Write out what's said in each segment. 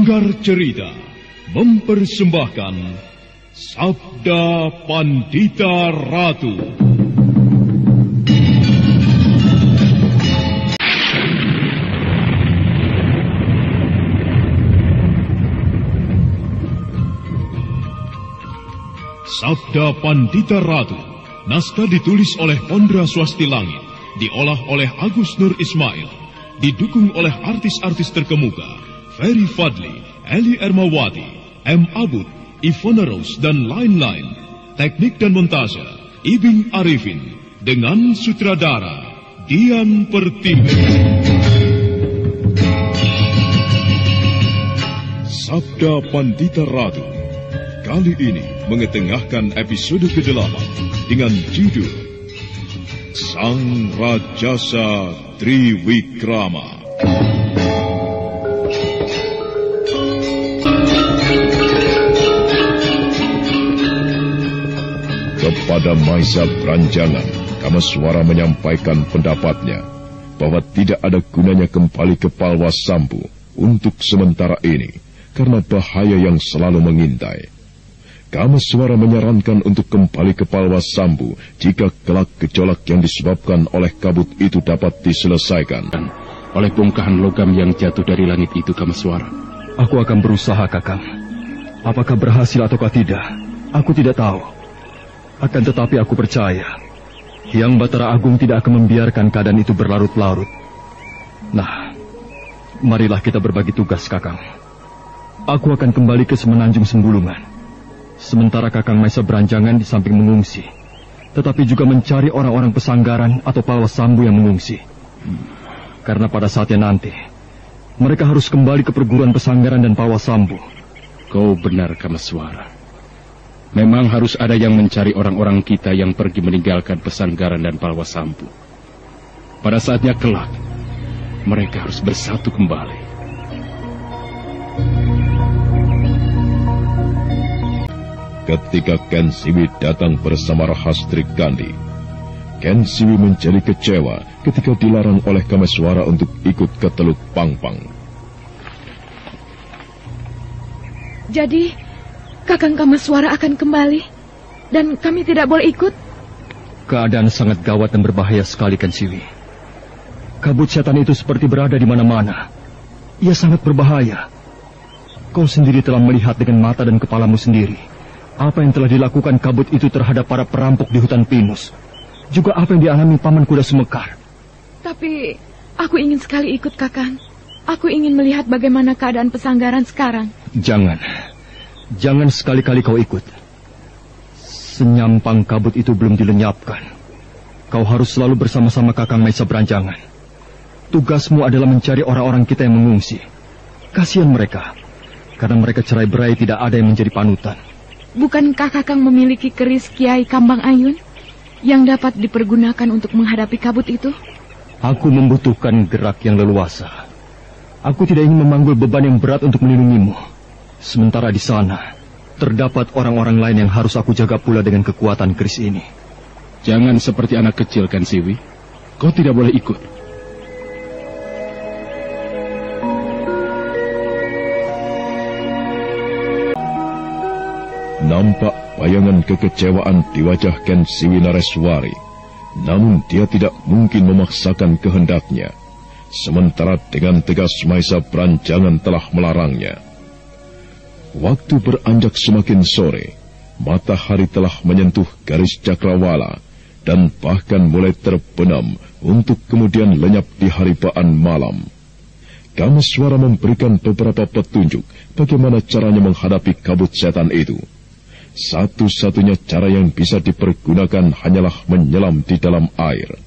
Sanggar Cerita mempersembahkan Sabda Pandita Ratu. Sabda Pandita Ratu, naskah ditulis oleh Pondra Swasti Langit, diolah oleh Agus Nur Ismail, didukung oleh artis-artis terkemuka Ferry Fadli, Eli Ermawati, M. Abud, Ivona Rose, dan lain-lain. Teknik dan montase Ibing Arifin, dengan sutradara Dian Pertiwi. Sabda Pandita Ratu kali ini mengetengahkan episode ke-8 dengan judul Sang Rajasa Triwikrama. Kepada Maisa Branjangan, Kameswara menyampaikan pendapatnya bahwa tidak ada gunanya kembali ke Palwasambu untuk sementara ini karena bahaya yang selalu mengintai. Kameswara menyarankan untuk kembali ke Palwasambu jika kelak gejolak yang disebabkan oleh kabut itu dapat diselesaikan oleh bongkahan logam yang jatuh dari langit itu. Kameswara, aku akan berusaha, Kakang. Apakah berhasil ataukah tidak, aku tidak tahu. Akan tetapi aku percaya Hyang Batara Agung tidak akan membiarkan keadaan itu berlarut-larut. Nah, marilah kita berbagi tugas, Kakang. Aku akan kembali ke Semenanjung Sembulungan, sementara Kakang Maisa Branjangan di samping mengungsi, tetapi juga mencari orang-orang pesanggaran atau Palwasambu yang mengungsi. Karena pada saatnya nanti, mereka harus kembali ke perguruan pesanggaran dan Palwasambu. Kau benar, Kameswara. Memang harus ada yang mencari orang-orang kita yang pergi meninggalkan pesanggaran dan Palwasambu. Pada saatnya kelak, mereka harus bersatu kembali. Ketika Ken Siwi datang bersama Rahastri Kandi, Ken Siwi menjadi kecewa ketika dilarang oleh Kameswara untuk ikut ke Teluk Pangpang. Jadi Kakang Kameswara akan kembali, dan kami tidak boleh ikut? Keadaan sangat gawat dan berbahaya sekali, Ken Siwi. Kabut setan itu seperti berada di mana-mana. Ia sangat berbahaya. Kau sendiri telah melihat dengan mata dan kepalamu sendiri apa yang telah dilakukan kabut itu terhadap para perampok di hutan pinus. Juga apa yang dialami Paman Kuda Sumekar. Tapi aku ingin sekali ikut, Kakang. Aku ingin melihat bagaimana keadaan pesanggaran sekarang. Jangan sekali-kali kau ikut. Senyampang kabut itu belum dilenyapkan. Kau harus selalu bersama-sama Kakang Maisa Branjangan. Tugasmu adalah mencari orang-orang kita yang mengungsi. Kasihan mereka, karena mereka cerai-berai tidak ada yang menjadi panutan. Bukankah Kakang memiliki keris Kiai Kambang Ayun yang dapat dipergunakan untuk menghadapi kabut itu? Aku membutuhkan gerak yang leluasa. Aku tidak ingin memanggul beban yang berat untuk melindungimu. Sementara di sana, terdapat orang-orang lain yang harus aku jaga pula dengan kekuatan keris ini. Jangan seperti anak kecil, Ken Siwi. Kau tidak boleh ikut. Nampak bayangan kekecewaan di wajah Ken Siwi Nareswari. Namun dia tidak mungkin memaksakan kehendaknya. Sementara dengan tegas Maisa Branjangan telah melarangnya. Waktu beranjak semakin sore, matahari telah menyentuh garis cakrawala dan bahkan mulai terbenam untuk kemudian lenyap di haribaan malam. Kameswara memberikan beberapa petunjuk bagaimana caranya menghadapi kabut setan itu. Satu-satunya cara yang bisa dipergunakan hanyalah menyelam di dalam air.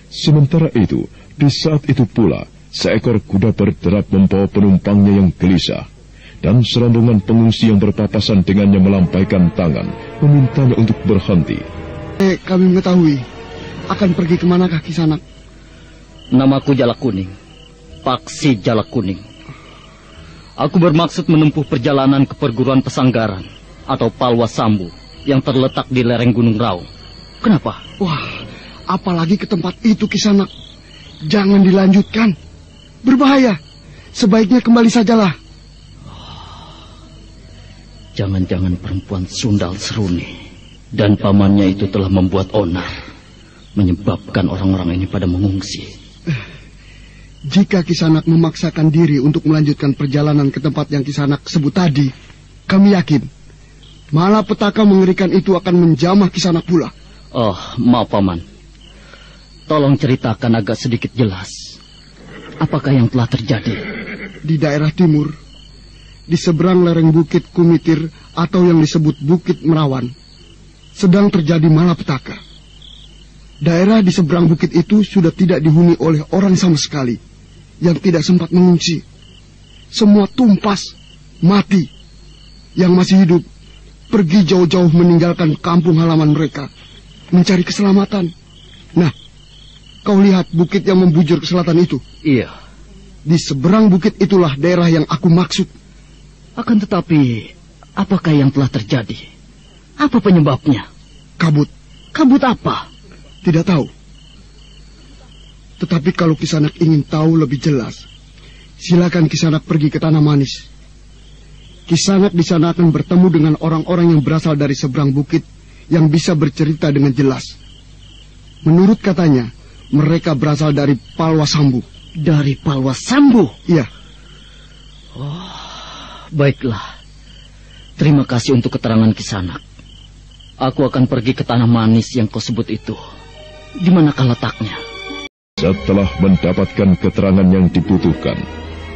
Sementara itu, di saat itu pula, seekor kuda berderap membawa penumpangnya yang gelisah. Dan serombongan pengungsi yang berpapasan dengannya melampaikan tangan, memintanya untuk berhenti. Kami mengetahui. Akan pergi kemanakah Kisanak? Namaku Jalak Kuning, Paksi Jalak Kuning. Aku bermaksud menempuh perjalanan ke perguruan pesanggaran atau Palwasambu yang terletak di lereng Gunung Raung. Kenapa? Wah, apalagi ke tempat itu Kisanak. Jangan dilanjutkan. Berbahaya. Sebaiknya kembali sajalah. Jangan-jangan perempuan Sundal Seruni dan pamannya itu telah membuat onar, menyebabkan orang-orang ini pada mengungsi. Jika Kisanak memaksakan diri untuk melanjutkan perjalanan ke tempat yang Kisanak sebut tadi, kami yakin malapetaka mengerikan itu akan menjamah Kisanak pula. Oh, maaf paman. Tolong ceritakan agak sedikit jelas. Apakah yang telah terjadi? Di daerah timur, di seberang lereng Bukit Kumitir atau yang disebut Bukit Merawan, sedang terjadi malapetaka. Daerah di seberang bukit itu sudah tidak dihuni oleh orang sama sekali yang tidak sempat mengungsi. Semua tumpas, mati. Yang masih hidup pergi jauh-jauh meninggalkan kampung halaman mereka, mencari keselamatan. Nah, kau lihat bukit yang membujur ke selatan itu? Iya. Di seberang bukit itulah daerah yang aku maksud. Akan tetapi, apakah yang telah terjadi? Apa penyebabnya? Kabut. Kabut apa? Tidak tahu. Tetapi kalau Kisanak ingin tahu lebih jelas, silakan Kisanak pergi ke Tanah Manis. Kisanak di sana akan bertemu dengan orang-orang yang berasal dari seberang bukit yang bisa bercerita dengan jelas. Menurut katanya, mereka berasal dari Palwasambu. Dari Palwasambu? Iya. Oh, baiklah. Terima kasih untuk keterangan Kisanak. Aku akan pergi ke Tanah Manis yang kau sebut itu. Di manakah letaknya? Setelah mendapatkan keterangan yang dibutuhkan,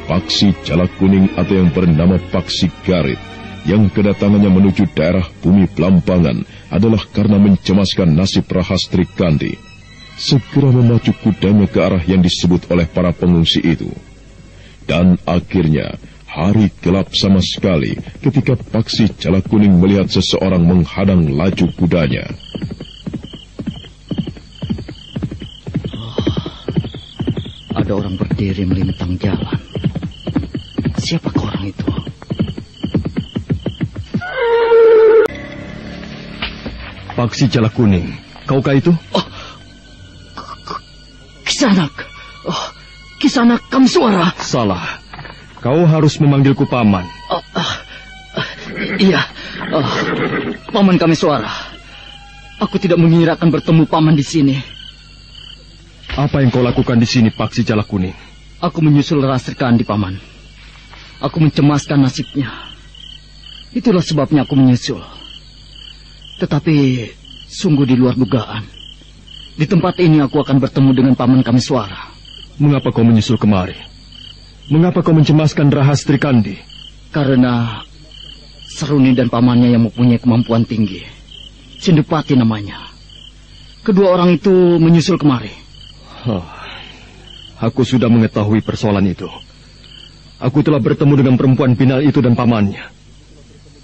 Paksi Jalak Kuning atau yang bernama Paksi Garit yang kedatangannya menuju daerah bumi Belambangan adalah karena mencemaskan nasib Rahastri Kandi, segera memacu kudanya ke arah yang disebut oleh para pengungsi itu. Dan akhirnya hari gelap sama sekali ketika Paksi Jalak Kuning melihat seseorang menghadang laju kudanya. Ada orang berdiri melintang jalan. Siapakah orang itu? Paksi Jalak Kuning, kaukah itu? Oh, Kisanak. Oh, Kisanak Kamsuara. Salah. Kau harus memanggilku paman. Iya, paman Kamsuara. Aku tidak mengira akan bertemu paman di sini. Apa yang kau lakukan di sini, Paksi Jalak Kuning? Aku menyusul Rahastri Kandi, paman. Aku mencemaskan nasibnya. Itulah sebabnya aku menyusul. Tetapi sungguh di luar dugaan. Di tempat ini aku akan bertemu dengan paman Kamsuara. Mengapa kau menyusul kemari? Mengapa kau mencemaskan Rahastri Kandi? Karena Seruni dan pamannya yang mempunyai kemampuan tinggi. Sindupati namanya. Kedua orang itu menyusul kemari. Aku sudah mengetahui persoalan itu. Aku telah bertemu dengan perempuan pinal itu dan pamannya.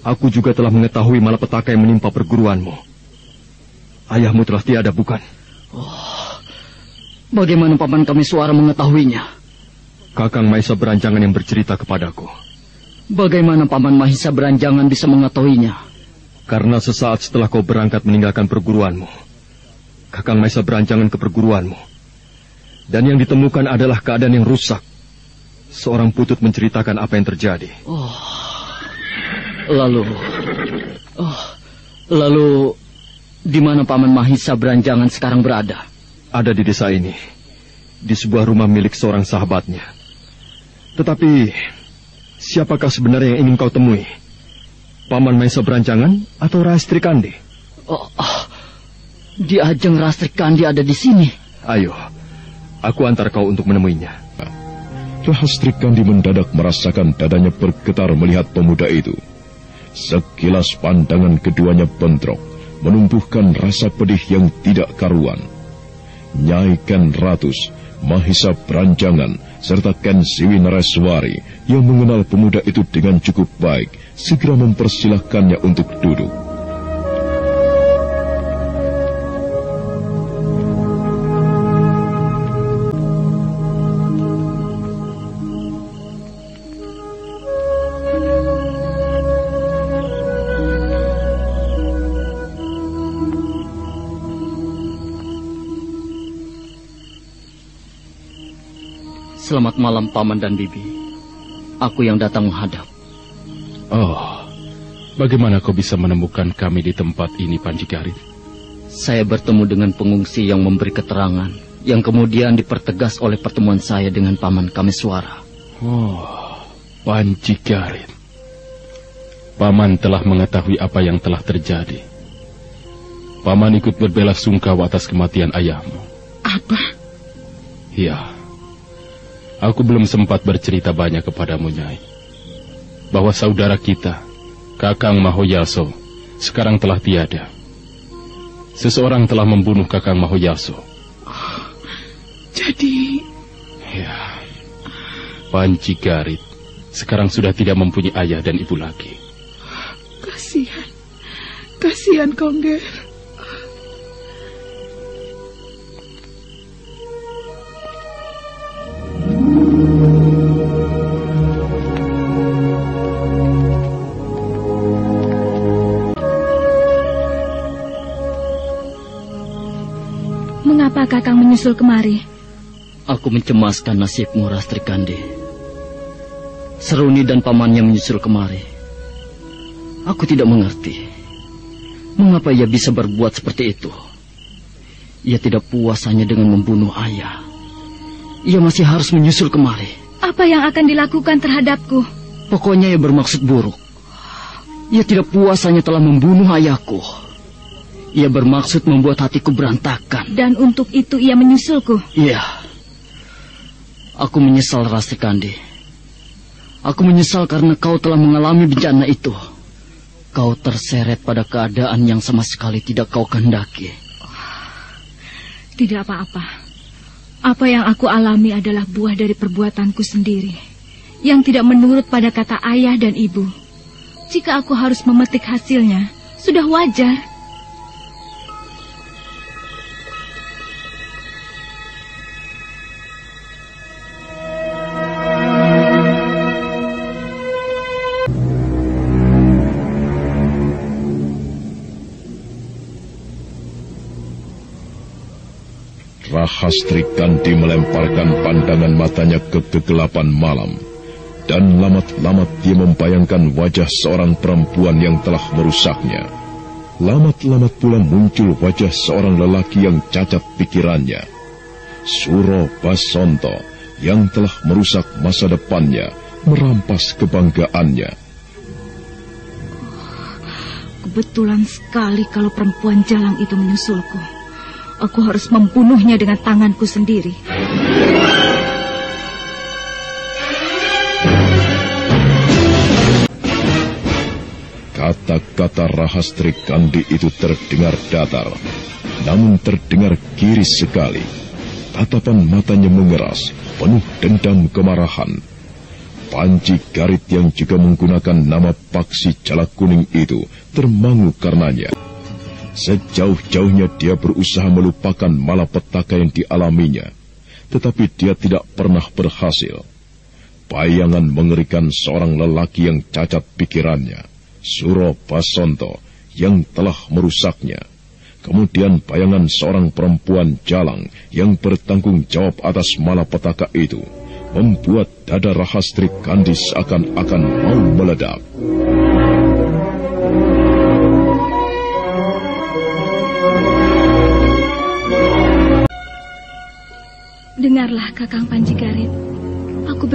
Aku juga telah mengetahui malapetaka yang menimpa perguruanmu. Ayahmu telah tiada, bukan? Oh, bagaimana paman Kamsuara mengetahuinya? Kakang Mahisa Beranjangan yang bercerita kepadaku. Bagaimana paman Mahisa Beranjangan bisa mengetahuinya? Karena sesaat setelah kau berangkat meninggalkan perguruanmu, Kakang Mahisa Beranjangan ke perguruanmu. Dan yang ditemukan adalah keadaan yang rusak. Seorang putut menceritakan apa yang terjadi. Lalu di mana paman Mahisa Beranjangan sekarang berada? Ada di desa ini, di sebuah rumah milik seorang sahabatnya. Tetapi siapakah sebenarnya yang ingin kau temui? Paman Mahisa Beranjangan atau Rahastri Kandi? Di Ajeng Rahastri Kandi ada di sini. Ayo, aku antar kau untuk menemuinya. Rahastri Kandi mendadak merasakan dadanya bergetar melihat pemuda itu. Sekilas pandangan keduanya bentrok, menumbuhkan rasa pedih yang tidak karuan. Nyai Ken Ratus, Mahisa Beranjangan, serta Ken Siwi Nareswari yang mengenal pemuda itu dengan cukup baik, segera mempersilahkannya untuk duduk. Selamat malam paman dan bibi. Aku yang datang menghadap. Oh, Bagaimana kau bisa menemukan kami di tempat ini, Panji Garit? Saya bertemu dengan pengungsi yang memberi keterangan, yang kemudian dipertegas oleh pertemuan saya dengan Paman Kameswara. Oh, Panji Garit. Paman telah mengetahui apa yang telah terjadi. Paman ikut berbelasungkawa atas kematian ayahmu. Apa? Ya, aku belum sempat bercerita banyak kepadamu, Nyai, bahwa saudara kita, Kakang Mahoyaso, sekarang telah tiada. Seseorang telah membunuh Kakang Mahoyaso. Oh, jadi... Ya, Panji Garit sekarang sudah tidak mempunyai ayah dan ibu lagi. Kasihan Kongger. Mengapa Kakang menyusul kemari? Aku mencemaskan nasibmu, Rastri Kandi. Seruni dan pamannya menyusul kemari. Aku tidak mengerti mengapa ia bisa berbuat seperti itu. Ia tidak puas hanya dengan membunuh ayah. Ia masih harus menyusul kemari. Apa yang akan dilakukan terhadapku? Pokoknya ia bermaksud buruk. Ia tidak puas hanya telah membunuh ayahku. Ia bermaksud membuat hatiku berantakan. Dan untuk itu ia menyusulku? Iya. Aku menyesal, Rastri Kandi. Aku menyesal karena kau telah mengalami bencana itu. Kau terseret pada keadaan yang sama sekali tidak kau kehendaki. Tidak apa-apa. Apa yang aku alami adalah buah dari perbuatanku sendiri, yang tidak menurut pada kata ayah dan ibu. Jika aku harus memetik hasilnya, sudah wajar. Rahastri Kandi melemparkan pandangan matanya ke kegelapan malam, dan lamat-lamat dia membayangkan wajah seorang perempuan yang telah merusaknya. Lamat-lamat pula muncul wajah seorang lelaki yang cacat pikirannya, Suro Basonto, yang telah merusak masa depannya, merampas kebanggaannya. Kebetulan sekali kalau perempuan jalang itu menyusulku. Aku harus membunuhnya dengan tanganku sendiri. Kata-kata Rahastri Kandi itu terdengar datar, namun terdengar giris sekali. Tatapan matanya mengeras, penuh dendam kemarahan. Panji Garit yang juga menggunakan nama Paksi Jalak Kuning itu termangu karenanya. Sejauh-jauhnya dia berusaha melupakan malapetaka yang dialaminya, tetapi dia tidak pernah berhasil. Bayangan mengerikan seorang lelaki yang cacat pikirannya, Suro Basonto, yang telah merusaknya. Kemudian bayangan seorang perempuan jalang yang bertanggung jawab atas malapetaka itu membuat dada Rahastri Kandi seakan-akan mau meledak. Dengarlah Kakang Panji Garit. Aku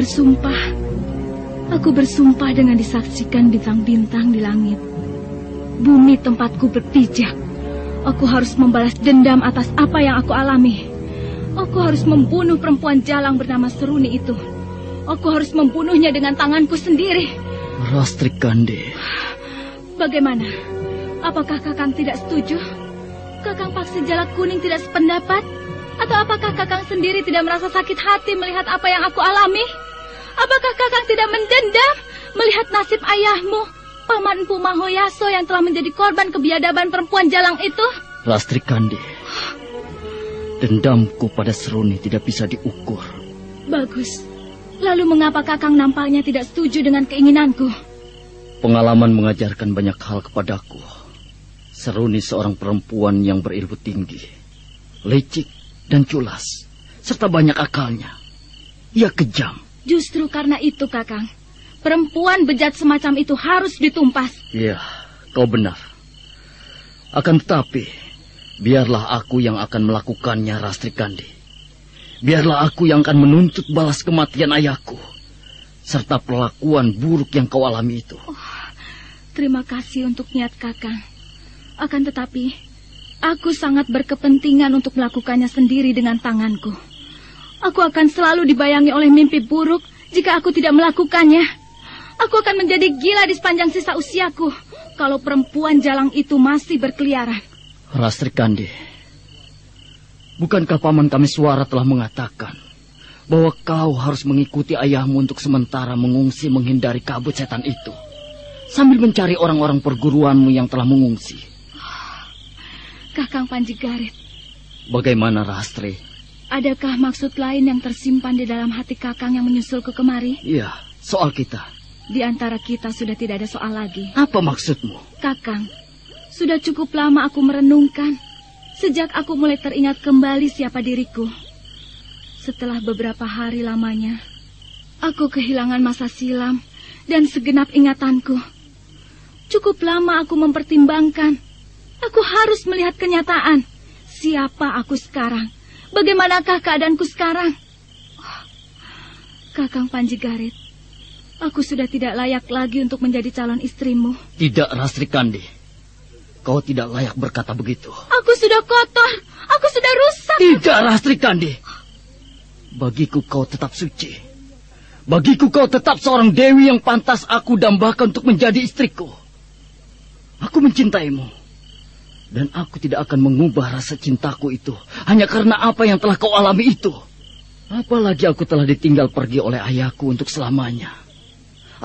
bersumpah dengan disaksikan bintang-bintang di langit. Bumi tempatku berpijak. Aku harus membalas dendam atas apa yang aku alami. Aku harus membunuh perempuan jalang bernama Seruni itu. Aku harus membunuhnya dengan tanganku sendiri. Rastri Kandi. Bagaimana? Apakah Kakang tidak setuju? Kakang Paksi Jalak Kuning tidak sependapat? Atau apakah Kakang sendiri tidak merasa sakit hati melihat apa yang aku alami? Apakah Kakang tidak mendendam melihat nasib ayahmu, Paman Empu Mahoyaso, yang telah menjadi korban kebiadaban perempuan jalang itu? Rastri Kandi, dendamku pada Seruni tidak bisa diukur. Bagus. Lalu mengapa Kakang nampaknya tidak setuju dengan keinginanku? Pengalaman mengajarkan banyak hal kepadaku. Seruni seorang perempuan yang berilmu tinggi, licik dan culas, serta banyak akalnya. Ia kejam. Justru karena itu, Kakang, perempuan bejat semacam itu harus ditumpas. Iya. Kau benar. Akan tetapi, biarlah aku yang akan melakukannya, Rastri Kandi. Biarlah aku yang akan menuntut balas kematian ayahku, serta perlakuan buruk yang kau alami itu. Terima kasih untuk niat Kakang. Akan tetapi, aku sangat berkepentingan untuk melakukannya sendiri dengan tanganku. Aku akan selalu dibayangi oleh mimpi buruk jika aku tidak melakukannya. Aku akan menjadi gila di sepanjang sisa usiaku kalau perempuan jalang itu masih berkeliaran. Rastri Kandi, bukankah Paman Kameswara telah mengatakan bahwa kau harus mengikuti ayahmu untuk sementara mengungsi menghindari kabut setan itu, sambil mencari orang-orang perguruanmu yang telah mengungsi? Kakang Panji Garit. Bagaimana, Rastri? Adakah maksud lain yang tersimpan di dalam hati Kakang yang menyusul ke kemari? Iya, soal kita. Di antara kita sudah tidak ada soal lagi. Apa maksudmu? Kakang, sudah cukup lama aku merenungkan. Sejak aku mulai teringat kembali siapa diriku. Setelah beberapa hari lamanya, aku kehilangan masa silam dan segenap ingatanku. Cukup lama aku mempertimbangkan. Aku harus melihat kenyataan. Siapa aku sekarang? Bagaimanakah keadaanku sekarang? Kakang Panji Garit, aku sudah tidak layak lagi untuk menjadi calon istrimu. Tidak, Rastri Kandi. Kau tidak layak berkata begitu. Aku sudah kotor. Aku sudah rusak. Tidak, Rastri Kandi. Bagiku kau tetap suci. Bagiku kau tetap seorang dewi yang pantas aku dambakan untuk menjadi istriku. Aku mencintaimu. Dan aku tidak akan mengubah rasa cintaku itu hanya karena apa yang telah kau alami itu. Apalagi aku telah ditinggal pergi oleh ayahku untuk selamanya.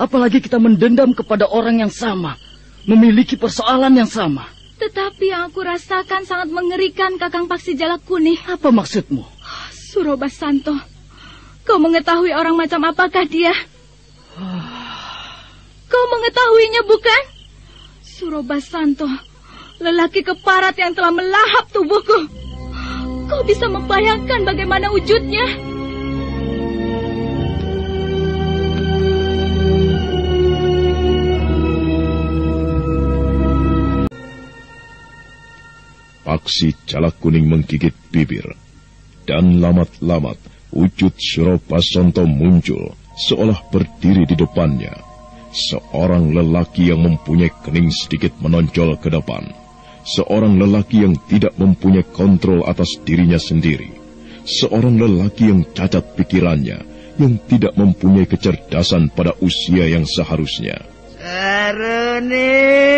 Apalagi kita mendendam kepada orang yang sama, memiliki persoalan yang sama. Tetapi yang aku rasakan sangat mengerikan, Kakang Paksi Jalakkuning. Apa maksudmu? Surobasanto, kau mengetahui orang macam apakah dia? Kau mengetahuinya, bukan? Surobasanto, lelaki keparat yang telah melahap tubuhku. Kau bisa membayangkan bagaimana wujudnya? Paksi Jalakkuning menggigit bibir. Dan lamat-lamat wujud Surobasanto muncul, seolah berdiri di depannya. Seorang lelaki yang mempunyai kening sedikit menonjol ke depan. Seorang lelaki yang tidak mempunyai kontrol atas dirinya sendiri. Seorang lelaki yang cacat pikirannya, yang tidak mempunyai kecerdasan pada usia yang seharusnya. Saruni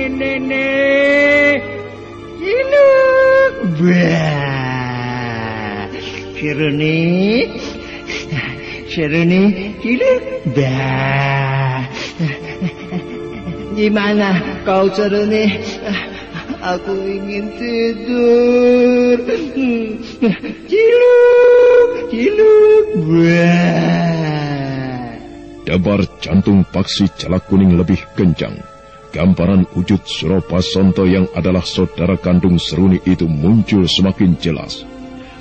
nene, ciluk, bah, Saruni, ciluk, bah. Gimana kau, Saruni? Aku ingin tidur. Ciluk, bah. Debar jantung Paksi Jalakkuning lebih kencang. Gambaran wujud Surobasanto yang adalah saudara kandung Seruni itu muncul semakin jelas.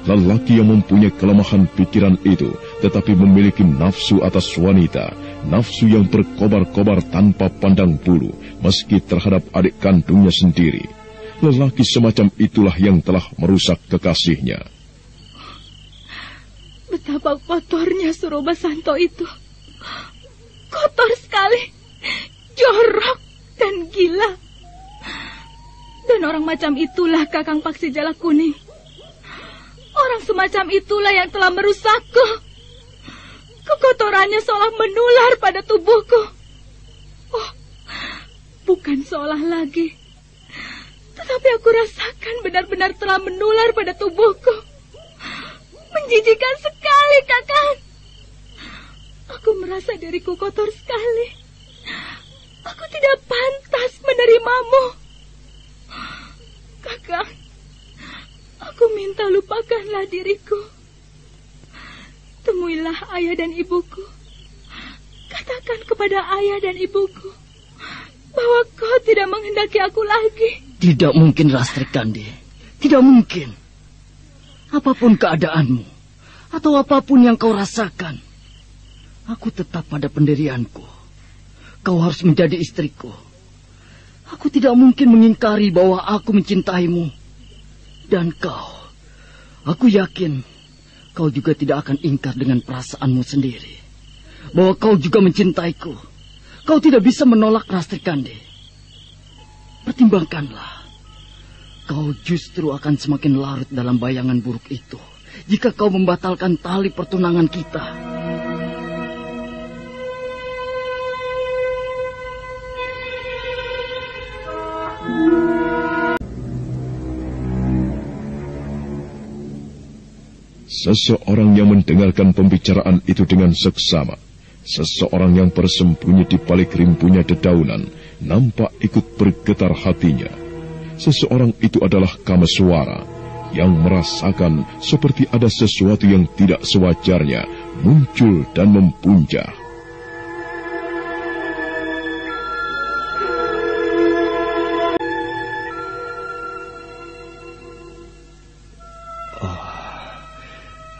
Lelaki yang mempunyai kelemahan pikiran itu, tetapi memiliki nafsu atas wanita, nafsu yang berkobar-kobar tanpa pandang bulu, meski terhadap adik kandungnya sendiri. Lelaki semacam itulah yang telah merusak kekasihnya. Betapa kotornya Surobasanto itu. Kotor sekali, jorok dan gila. Dan orang macam itulah Kakang Paksi Jalakkuning. Orang semacam itulah yang telah merusakku. Kekotorannya seolah menular pada tubuhku. Oh, bukan seolah lagi, tetapi aku rasakan benar-benar telah menular pada tubuhku. Menjijikan sekali, Kakang. Aku merasa diriku kotor sekali. Aku tidak pantas menerimamu. Kakang, aku minta lupakanlah diriku. Temuilah ayah dan ibuku. Katakan kepada ayah dan ibuku bahwa kau tidak menghendaki aku lagi. Tidak mungkin, Rastri Kandi. Tidak mungkin. Apapun keadaanmu, atau apapun yang kau rasakan, Aku tetap pada pendirianku. Kau harus menjadi istriku. Aku tidak mungkin mengingkari bahwa aku mencintaimu. Dan kau, aku yakin kau juga tidak akan ingkar dengan perasaanmu sendiri. Bahwa kau juga mencintaiku. Kau tidak bisa menolak Rastri Kandi. Pertimbangkanlah. Kau justru akan semakin larut dalam bayangan buruk itu jika kau membatalkan tali pertunangan kita. Seseorang yang mendengarkan pembicaraan itu dengan seksama, seseorang yang bersembunyi di balik rimpunya dedaunan, nampak ikut bergetar hatinya. Seseorang itu adalah Kameswara, yang merasakan seperti ada sesuatu yang tidak sewajarnya muncul dan mempuncah.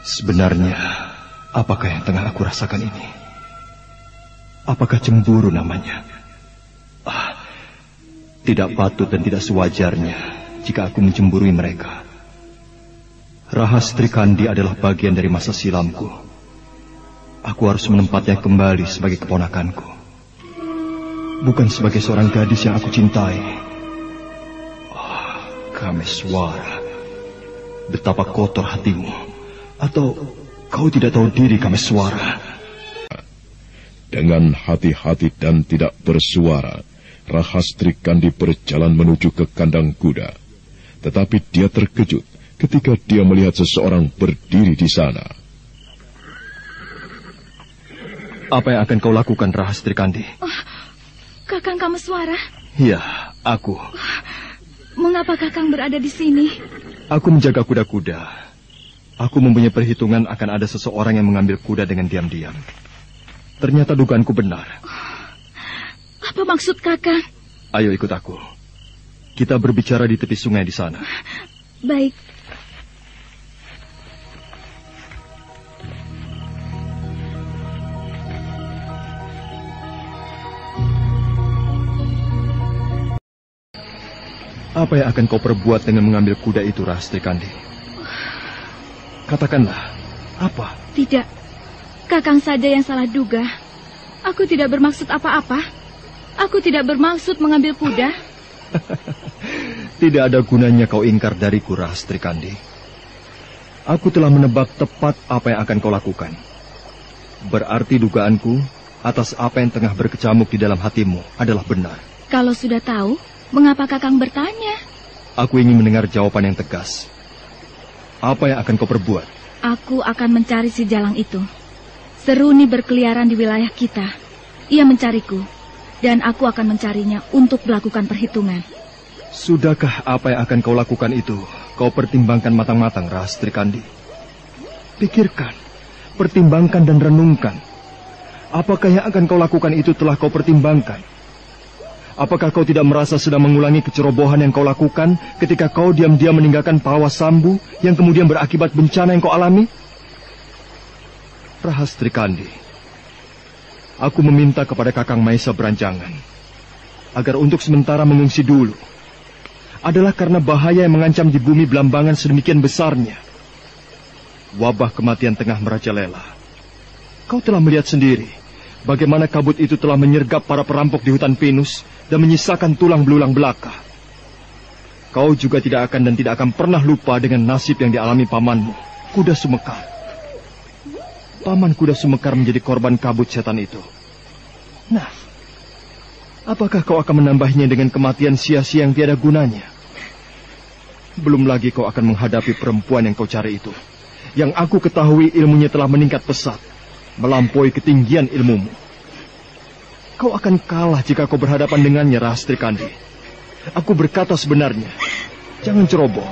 Sebenarnya, apakah yang tengah aku rasakan ini? Apakah cemburu namanya? Tidak patut dan tidak sewajarnya jika aku mencemburui mereka. Rahastri Kandi adalah bagian dari masa silamku. Aku harus menempatnya kembali sebagai keponakanku. Bukan sebagai seorang gadis yang aku cintai. Kameswara, betapa kotor hatimu. Atau kau tidak tahu diri, Kameswara? Dengan hati-hati dan tidak bersuara, Rahastri Kandi berjalan menuju ke kandang kuda. Tetapi dia terkejut ketika dia melihat seseorang berdiri di sana. Apa yang akan kau lakukan, Rahastri Kandi? Kakang Kameswara? Ya, aku. Mengapa Kakang berada di sini? Aku menjaga kuda-kuda. Aku mempunyai perhitungan akan ada seseorang yang mengambil kuda dengan diam-diam. Ternyata dugaanku benar. Apa maksud Kakang? Ayo ikut aku. Kita berbicara di tepi sungai di sana. Baik. Apa yang akan kau perbuat dengan mengambil kuda itu, Rahastri Kandi? Katakanlah, apa? Tidak, Kakang saja yang salah duga. Aku tidak bermaksud apa-apa. Aku tidak bermaksud mengambil kuda. Tidak ada gunanya kau ingkar dariku, Rahastri Kandi. Aku telah menebak tepat apa yang akan kau lakukan. Berarti dugaanku atas apa yang tengah berkecamuk di dalam hatimu adalah benar. Kalau sudah tahu, mengapa Kakang bertanya? Aku ingin mendengar jawaban yang tegas. Apa yang akan kau perbuat? Aku akan mencari si Jalang itu. Seruni berkeliaran di wilayah kita. Ia mencariku, dan aku akan mencarinya untuk melakukan perhitungan. Sudahkah apa yang akan kau lakukan itu kau pertimbangkan matang-matang, Rahastri Kandi? Pikirkan, pertimbangkan dan renungkan. Apakah yang akan kau lakukan itu telah kau pertimbangkan? Apakah kau tidak merasa sedang mengulangi kecerobohan yang kau lakukan ketika kau diam-diam meninggalkan Palwasambu yang kemudian berakibat bencana yang kau alami? Rahastri Kandi, aku meminta kepada Kakang Maesa Beranjangan agar untuk sementara mengungsi dulu. Adalah karena bahaya yang mengancam di bumi Belambangan sedemikian besarnya. Wabah kematian tengah merajalela. Kau telah melihat sendiri bagaimana kabut itu telah menyergap para perampok di hutan pinus dan menyisakan tulang belulang belaka. Kau juga tidak akan dan tidak akan pernah lupa dengan nasib yang dialami pamanmu, Kuda Sumekar. Paman Kuda Sumekar menjadi korban kabut setan itu. Nah, apakah kau akan menambahnya dengan kematian sia-sia yang tiada gunanya? Belum lagi kau akan menghadapi perempuan yang kau cari itu, yang aku ketahui ilmunya telah meningkat pesat, melampaui ketinggian ilmumu. Kau akan kalah jika kau berhadapan dengannya, Rahastri Kandi. Aku berkata sebenarnya. Jangan ceroboh.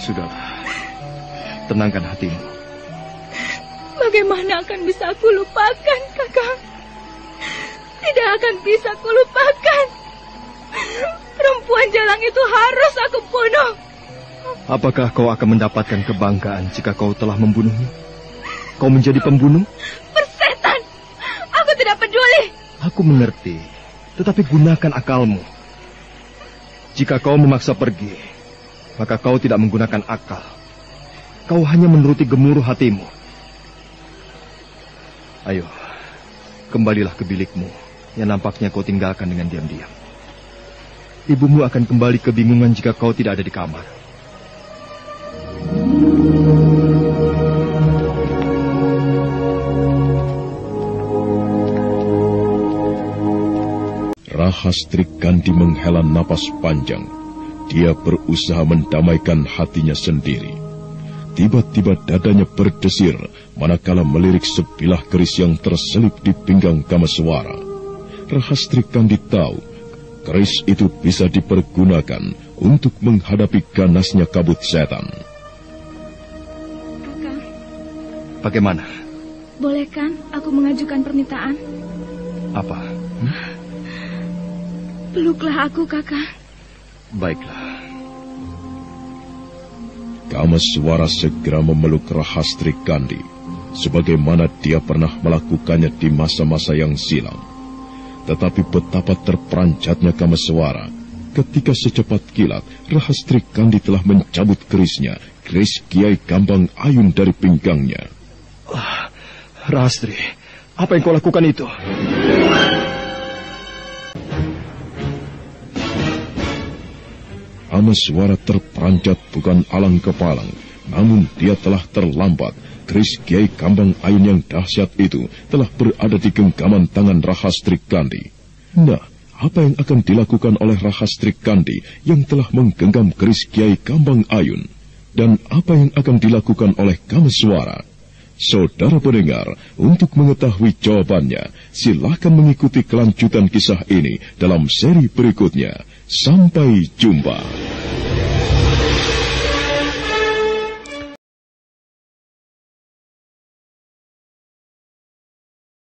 Sudahlah. Tenangkan hatimu. Bagaimana akan bisa aku lupakan, Kakang? tidak akan bisa kulupakan. Perempuan jalang itu harus aku bunuh. Apakah kau akan mendapatkan kebanggaan jika kau telah membunuhnya? Kau menjadi pembunuh? Persetan, aku tidak peduli. Aku mengerti, tetapi gunakan akalmu. Jika kau memaksa pergi, maka kau tidak menggunakan akal. Kau hanya menuruti gemuruh hatimu. Ayo, kembalilah ke bilikmu yang nampaknya kau tinggalkan dengan diam-diam. Ibumu akan kembali kebingungan jika kau tidak ada di kamar. Rahastri Kandi menghela napas panjang. Dia berusaha mendamaikan hatinya sendiri. Tiba-tiba dadanya berdesir manakala melirik sebilah keris yang terselip di pinggang Kameswara. Rahastri Kandi tahu keris itu bisa dipergunakan untuk menghadapi ganasnya kabut setan. Kakang, Bagaimana? boleh kan aku mengajukan permintaan? Apa? Peluklah aku, Kakang. Baiklah. Kameswara segera memeluk Rahastri Kandi, sebagaimana dia pernah melakukannya di masa-masa yang silam. Tetapi betapa terperanjatnya Kameswara ketika secepat kilat Rahastri Kandi telah mencabut kerisnya, keris Kiai Kambang Ayun dari pinggangnya. Rahastri, apa yang kau lakukan itu? Kameswara terperanjat bukan alang kepalang, namun dia telah terlambat. Keris Kiai Kambang Ayun yang dahsyat itu telah berada di genggaman tangan Rahastri Kandi. Nah, apa yang akan dilakukan oleh Rahastri Kandi yang telah menggenggam keris Kiai Kambang Ayun? Dan apa yang akan dilakukan oleh Kameswara? Saudara pendengar, untuk mengetahui jawabannya, silakan mengikuti kelanjutan kisah ini dalam seri berikutnya. Sampai jumpa.